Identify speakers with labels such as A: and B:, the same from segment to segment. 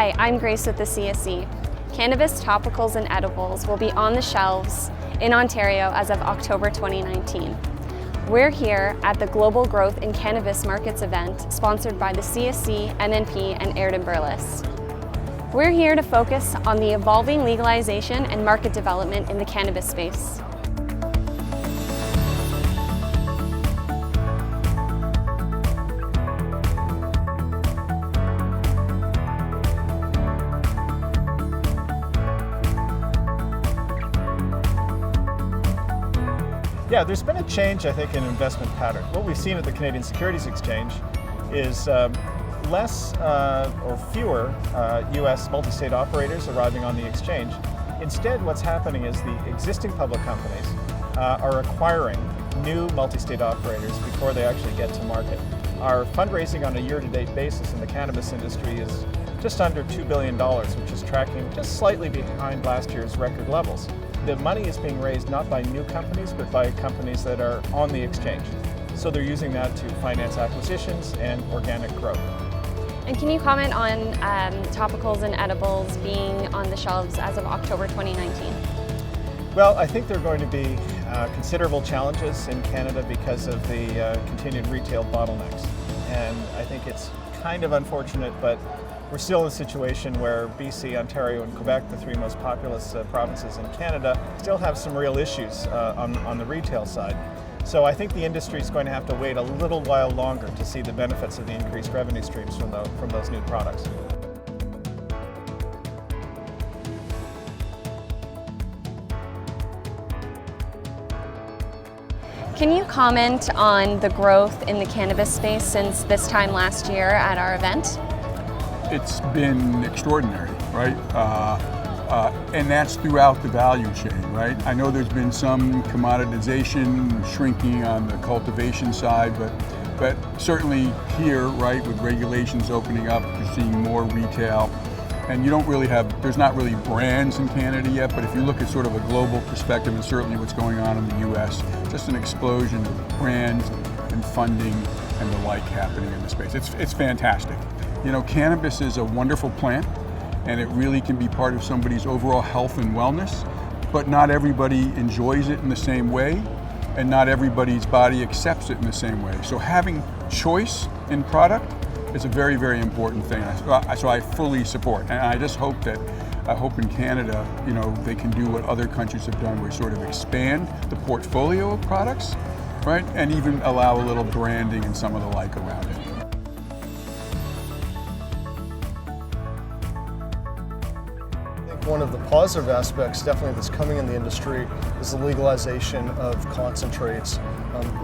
A: Hi, I'm Grace with the CSE. Cannabis topicals and edibles will be on the shelves in Ontario as of October 2019. We're here at the Global Growth in Cannabis Markets event sponsored by the CSE, MNP, and Aird Berlis. We're here to focus on the evolving legalization and market development in the cannabis space.
B: Yeah, there's been a change, I think, in investment pattern. What we've seen at the Canadian Securities Exchange is less or fewer U.S. multi-state operators arriving on the exchange. Instead, what's happening is the existing public companies are acquiring new multi-state operators before they actually get to market. Our fundraising on a year-to-date basis in the cannabis industry is just under $2 billion, which is tracking just slightly behind last year's record levels. The money is being raised not by new companies, but by companies that are on the exchange. So they're using that to finance acquisitions and organic growth.
A: And can you comment on topicals and edibles being on the shelves as of October 2019?
B: Well, I think there are going to be considerable challenges in Canada because of the continued retail bottlenecks. And I think it's kind of unfortunate, but we're still in a situation where BC, Ontario, and Quebec, the three most populous provinces in Canada, still have some real issues on the retail side. So I think the industry is going to have to wait a little while longer to see the benefits of the increased revenue streams from those new products.
A: Can you comment on the growth in the cannabis space since this time last year at our event?
C: It's been extraordinary, right? And that's throughout the value chain, right? I know there's been some commoditization, shrinking on the cultivation side, but certainly here, right, with regulations opening up, you're seeing more retail. And you don't really have, there's not really brands in Canada yet, but if you look at sort of a global perspective and certainly what's going on in the US, just an explosion of brands and funding and the like happening in the space. It's fantastic. You know, cannabis is a wonderful plant and it really can be part of somebody's overall health and wellness, but not everybody enjoys it in the same way and not everybody's body accepts it in the same way. So having choice in product is a very, very important thing. So I fully support, and I just hope in Canada, you know, they can do what other countries have done, where sort of expand the portfolio of products, right, and even allow a little branding and some of the like around it.
D: One of the positive aspects, definitely, that's coming in the industry is the legalization of concentrates,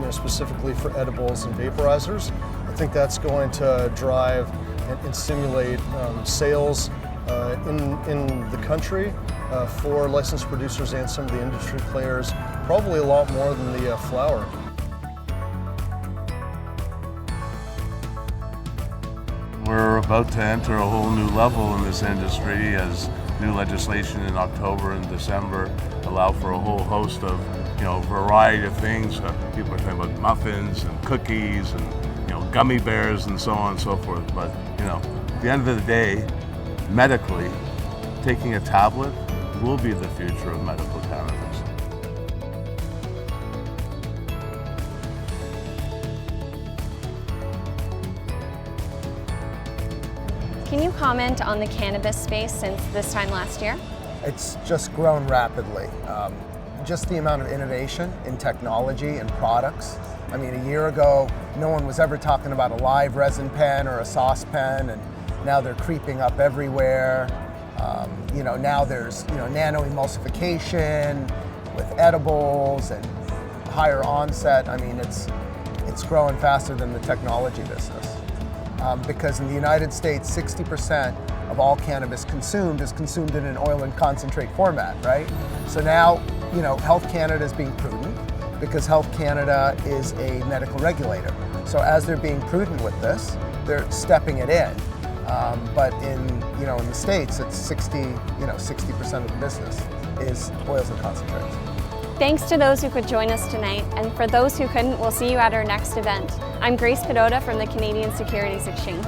D: specifically for edibles and vaporizers. I think that's going to drive and stimulate sales in the country for licensed producers and some of the industry players, probably a lot more than the flower.
E: We're about to enter a whole new level in this industry as new legislation in October and December allow for a whole host of, variety of things. People are talking about muffins and cookies and, gummy bears and so on and so forth. But, at the end of the day, medically, taking a tablet will be the future of medical cannabis.
A: Can you comment on the cannabis space since this time last year?
F: It's just grown rapidly. Just the amount of innovation in technology and products. I mean, a year ago, no one was ever talking about a live resin pen or a sauce pen, and now they're creeping up everywhere. Now there's nano emulsification with edibles and higher onset. I mean, it's growing faster than the technology business. Because in the United States, 60% of all cannabis consumed is consumed in an oil and concentrate format, right? So now, Health Canada is being prudent because Health Canada is a medical regulator. So as they're being prudent with this, they're stepping it in. But in the States, it's 60% of the business is oils and concentrates.
A: Thanks to those who could join us tonight, and for those who couldn't, we'll see you at our next event. I'm Pedota from the Canadian Securities Exchange.